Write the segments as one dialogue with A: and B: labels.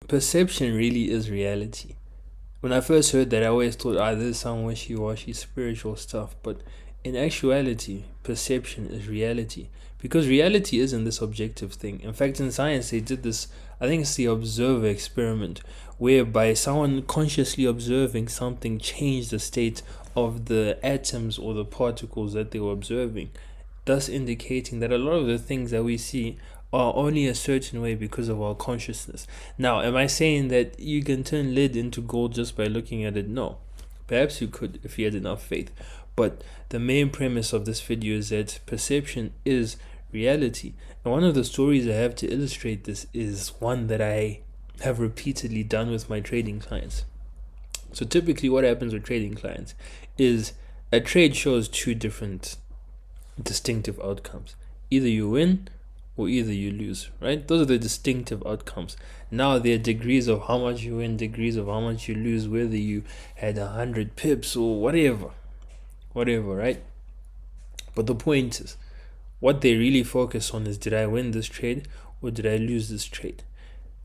A: perception really is reality. When I first heard that, I always thought, this is some wishy-washy spiritual stuff. But in actuality, perception is reality. Because reality isn't this objective thing. In fact, in science, they did this, I think it's the observer experiment, whereby someone consciously observing something changed the state of the atoms or the particles that they were observing, thus indicating that a lot of the things that we see are only a certain way because of our consciousness. Now, am I saying that you can turn lead into gold just by looking at it? No. Perhaps you could if you had enough faith. But the main premise of this video is that perception is reality. And one of the stories I have to illustrate this is one that I have repeatedly done with my trading clients. So typically what happens with trading clients is a trade shows two different distinctive outcomes. Either you win or either you lose, right? Those are the distinctive outcomes. Now there are degrees of how much you win, degrees of how much you lose, whether you had 100 pips or whatever, right? But the point is, what they really focus on is, did I win this trade or did I lose this trade?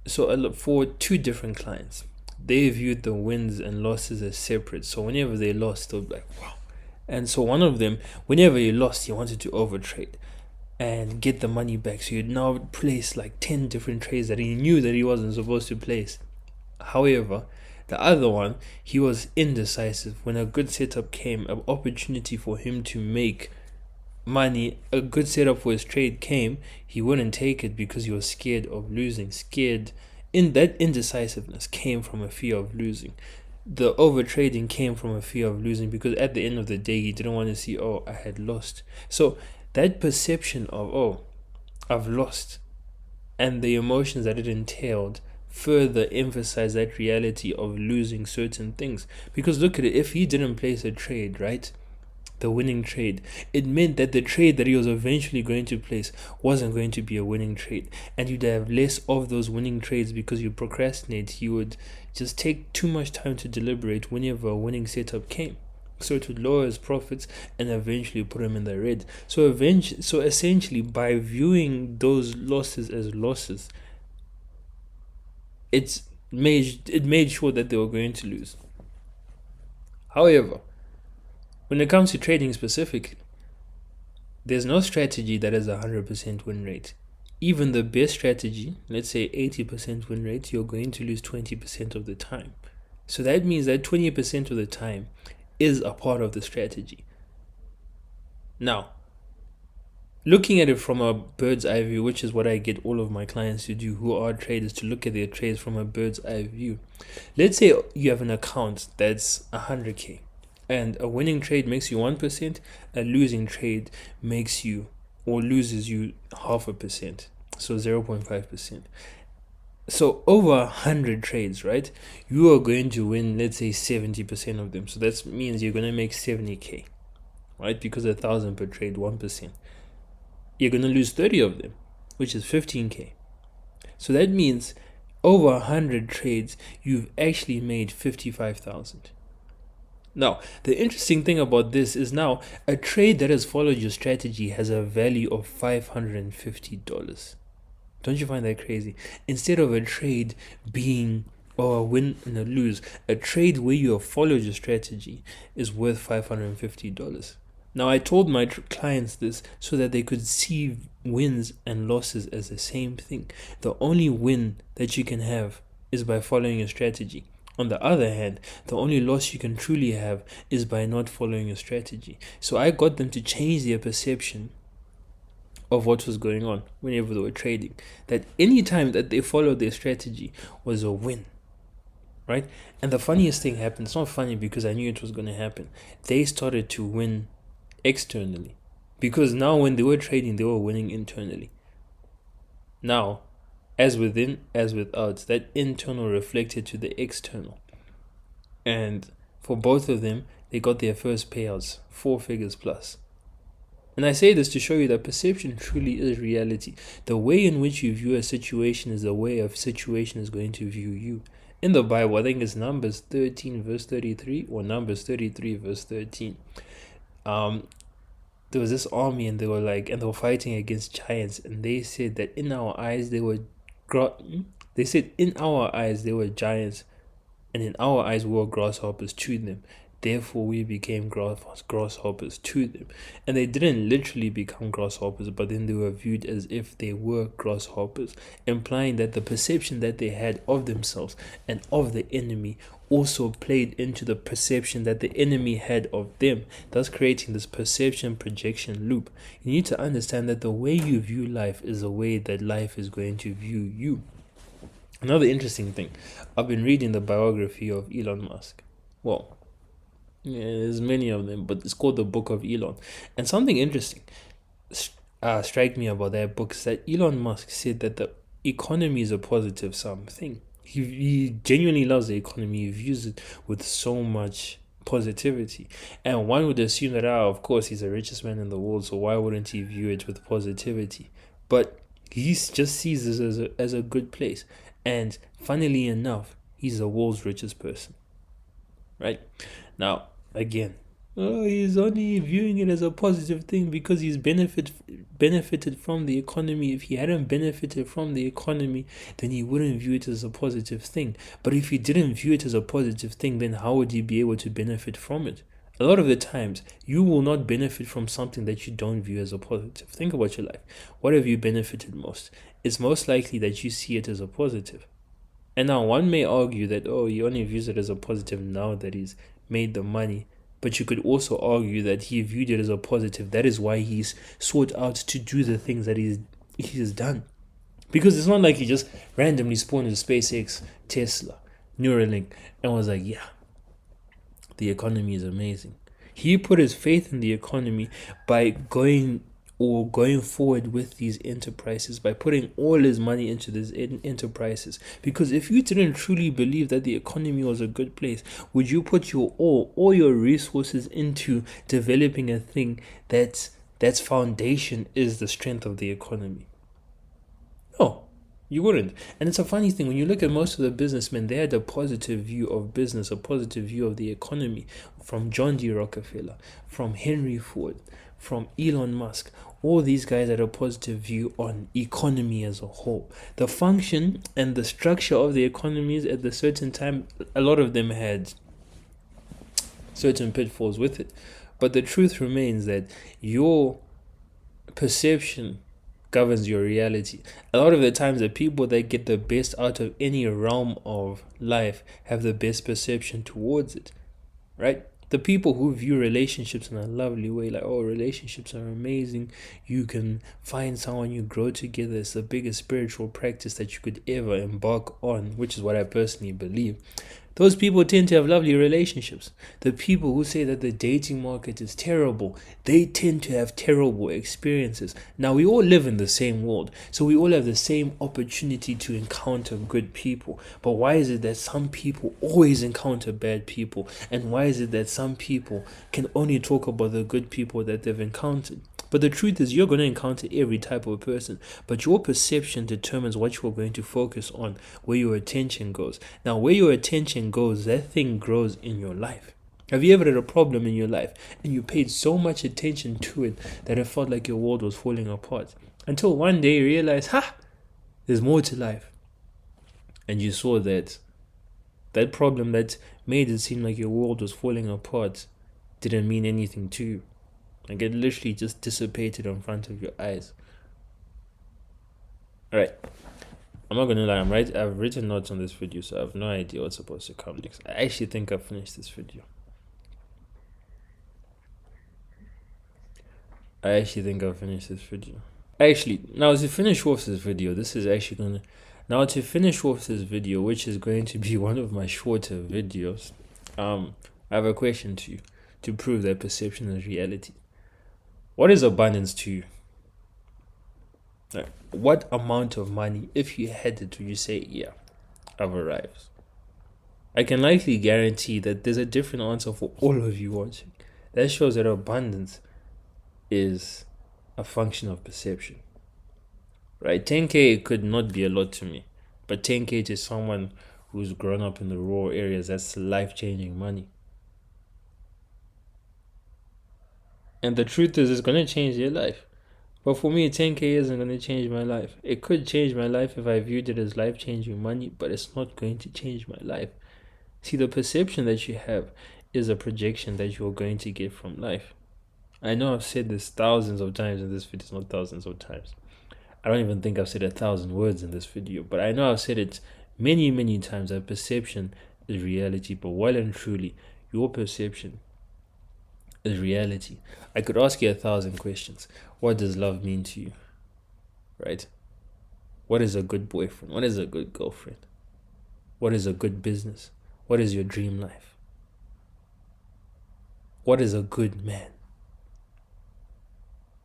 A: So for two different clients, they viewed the wins and losses as separate. So whenever they lost, they'll be like, wow. And so one of them, whenever he lost, he wanted to overtrade and get the money back. So he'd now place like 10 different trades that he knew that he wasn't supposed to place. However, the other one, he was indecisive. When a good setup came, an opportunity for him to make money, a good setup for his trade came, he wouldn't take it because he was scared of losing. In that indecisiveness came from a fear of losing. The overtrading came from a fear of losing, because at the end of the day, he didn't want to see, I had lost. So that perception of, I've lost, and the emotions that it entailed further emphasize that reality of losing certain things. Because look at it, if he didn't place a trade, right, the winning trade, it meant that the trade that he was eventually going to place wasn't going to be a winning trade, and you'd have less of those winning trades because you procrastinate. You would just take too much time to deliberate whenever a winning setup came, so it would lower his profits and eventually put him in the red. So essentially, by viewing those losses as losses, it made sure that they were going to lose. However, when it comes to trading specifically, there's no strategy that has a 100% win rate. Even the best strategy, let's say 80% win rate, you're going to lose 20% of the time. So that means that 20% of the time is a part of the strategy. Now, looking at it from a bird's eye view, which is what I get all of my clients to do who are traders, to look at their trades from a bird's eye view. Let's say you have an account that's 100K. And a winning trade makes you 1%, a losing trade makes you or loses you 0.5%, so 0.5%. So over 100 trades, right, you are going to win, let's say 70% of them. So that means you're going to make 70K, right, because 1,000 per trade, 1%. You're going to lose 30 of them, which is 15K. So that means over 100 trades, you've actually made 55,000. Now, the interesting thing about this is now a trade that has followed your strategy has a value of $550. Don't you find that crazy? Instead of a trade being a win and a lose, a trade where you have followed your strategy is worth $550. Now, I told my clients this so that they could see wins and losses as the same thing. The only win that you can have is by following your strategy. On the other hand, the only loss you can truly have is by not following a strategy. So I got them to change their perception of what was going on whenever they were trading. That any time that they followed their strategy was a win, right? And the funniest thing happened. It's not funny because I knew it was going to happen. They started to win externally, because now when they were trading, they were winning internally. Now, as within, as without, that internal reflected to the external. And for both of them, they got their first payouts, 4 figures plus. And I say this to show you that perception truly is reality. The way in which you view a situation is the way a situation is going to view you. In the Bible, I think it's Numbers 13 verse 33 or Numbers 33 verse 13. There was this army and they were fighting against giants, and they said that in our eyes they were They said, in our eyes, they were giants, and in our eyes, we were grasshoppers to them. Therefore, we became grasshoppers to them. And they didn't literally become grasshoppers, but then they were viewed as if they were grasshoppers, implying that the perception that they had of themselves and of the enemy also played into the perception that the enemy had of them, thus creating this perception projection loop. You need to understand that the way you view life is the way that life is going to view you. Another interesting thing, I've been reading the biography of Elon Musk. Well, yeah, there's many of them, but it's called The Book of Elon. And something interesting strike me about that book is that Elon Musk said that the economy is a positive something. He genuinely loves the economy. He views it with so much positivity. And one would assume that, of course, he's the richest man in the world, so why wouldn't he view it with positivity? But he just sees this as a good place. And funnily enough, he's the world's richest person. Right? Now, again, he's only viewing it as a positive thing because he's benefited from the economy. If he hadn't benefited from the economy, then he wouldn't view it as a positive thing. But if he didn't view it as a positive thing, then how would he be able to benefit from it? A lot of the times, you will not benefit from something that you don't view as a positive. Think about your life. What have you benefited most? It's most likely that you see it as a positive. And now one may argue that, he only views it as a positive now that he's made the money. But you could also argue that he viewed it as a positive. That is why he's sought out to do the things that he has done. Because it's not like he just randomly spawned in SpaceX, Tesla, Neuralink, and was like, yeah, the economy is amazing. He put his faith in the economy by going forward with these enterprises, by putting all his money into these enterprises. Because if you didn't truly believe that the economy was a good place, would you put your all your resources into developing a thing that's foundation is the strength of the economy? No, you wouldn't. And it's a funny thing, when you look at most of the businessmen, they had a positive view of business, a positive view of the economy. From John D. Rockefeller, from Henry Ford, from Elon Musk, all these guys had a positive view on economy as a whole. The function and the structure of the economies at a certain time, a lot of them had certain pitfalls with it. But the truth remains that your perception governs your reality. A lot of the times, the people that get the best out of any realm of life have the best perception towards it, right? The people who view relationships in a lovely way, like, relationships are amazing, you can find someone, you grow together, it's the biggest spiritual practice that you could ever embark on, which is what I personally believe. Those people tend to have lovely relationships. The people who say that the dating market is terrible, they tend to have terrible experiences. Now, we all live in the same world, so we all have the same opportunity to encounter good people. But why is it that some people always encounter bad people? And why is it that some people can only talk about the good people that they've encountered? But the truth is, you're going to encounter every type of person, but your perception determines what you're going to focus on, where your attention goes. Now, where your attention goes, that thing grows in your life. Have you ever had a problem in your life and you paid so much attention to it that it felt like your world was falling apart? Until one day you realized, there's more to life. And you saw that problem that made it seem like your world was falling apart didn't mean anything to you. Like, it literally just dissipated in front of your eyes. Alright. I'm not gonna lie, I've written notes on this video, so I have no idea what's supposed to come next. I actually think I've finished this video. Actually, now to finish off this video, which is going to be one of my shorter videos, I have a question to you to prove that perception is reality. What is abundance to you? Like, what amount of money, if you had it, would you say, yeah, I've arrived? I can likely guarantee that there's a different answer for all of you watching. That shows that abundance is a function of perception. Right? 10K could not be a lot to me, but 10K to someone who's grown up in the rural areas, that's life-changing money. And the truth is, it's going to change their life. But for me, 10K isn't going to change my life. It could change my life if I viewed it as life-changing money, but it's not going to change my life. See, the perception that you have is a projection that you're going to get from life. I know I've said this thousands of times in this video, not thousands of times. I don't even think I've said 1,000 words in this video, but I know I've said it many, many times that perception is reality, but well and truly, your perception is reality. I could ask you 1,000 questions. What does love mean to you? Right? What is a good boyfriend? What is a good girlfriend? What is a good business? What is your dream life? What is a good man?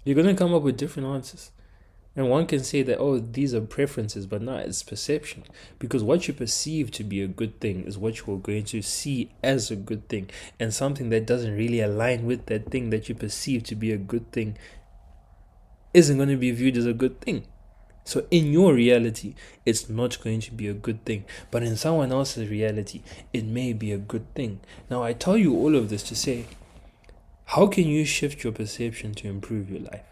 A: You're going to come up with different answers. And one can say that, oh, these are preferences, but no, it's perception. Because what you perceive to be a good thing is what you're going to see as a good thing. And something that doesn't really align with that thing that you perceive to be a good thing isn't going to be viewed as a good thing. So in your reality, it's not going to be a good thing. But in someone else's reality, it may be a good thing. Now, I tell you all of this to say, how can you shift your perception to improve your life?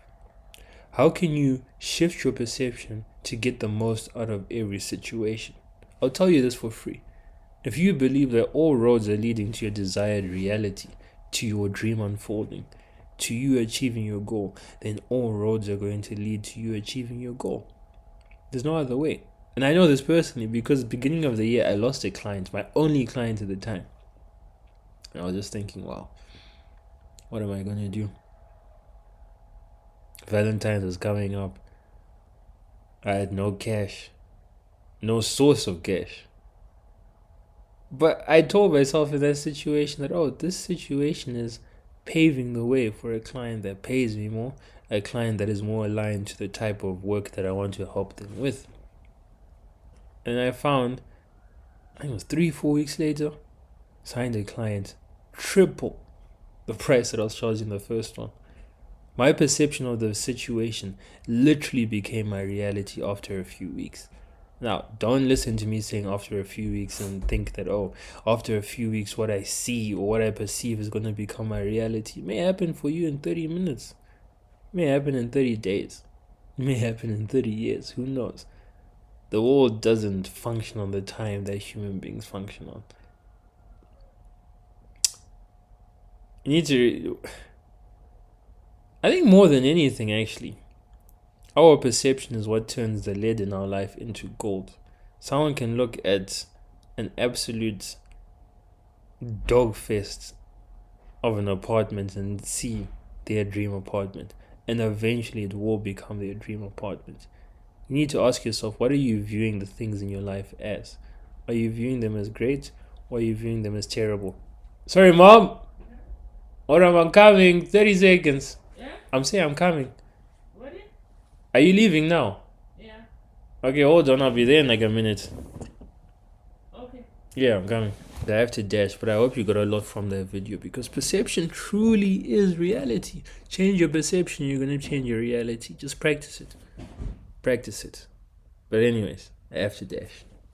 A: How can you shift your perception to get the most out of every situation? I'll tell you this for free. If you believe that all roads are leading to your desired reality, to your dream unfolding, to you achieving your goal, then all roads are going to lead to you achieving your goal. There's no other way. And I know this personally because beginning of the year, I lost a client, my only client at the time. And I was just thinking, wow, what am I going to do? Valentine's was coming up. I had no cash, no source of cash. But I told myself in that situation that, oh, this situation is paving the way for a client that pays me more, a client that is more aligned to the type of work that I want to help them with. And I found, I think it was 3-4 weeks later, signed a client triple the price that I was charging the first one. My perception of the situation literally became my reality after a few weeks. Now, don't listen to me saying after a few weeks and think that, oh, after a few weeks, what I see or what I perceive is going to become my reality. It may happen for you in 30 minutes. It may happen in 30 days. It may happen in 30 years. Who knows? The world doesn't function on the time that human beings function on. You need to... I think more than anything, actually, our perception is what turns the lead in our life into gold. Someone can look at an absolute dog fest of an apartment and see their dream apartment, and eventually it will become their dream apartment. You need to ask yourself, what are you viewing the things in your life as? Are you viewing them as great, or are you viewing them as terrible? Sorry, Mom! Hold on, I'm coming. 30 seconds. I'm saying I'm coming.
B: What?
A: Are you leaving now?
B: Yeah.
A: Okay, hold on. I'll be there in like a minute.
B: Okay.
A: Yeah, I'm coming. I have to dash, but I hope you got a lot from that video because perception truly is reality. Change your perception, you're going to change your reality. Just practice it. Practice it. But anyways, I have to dash.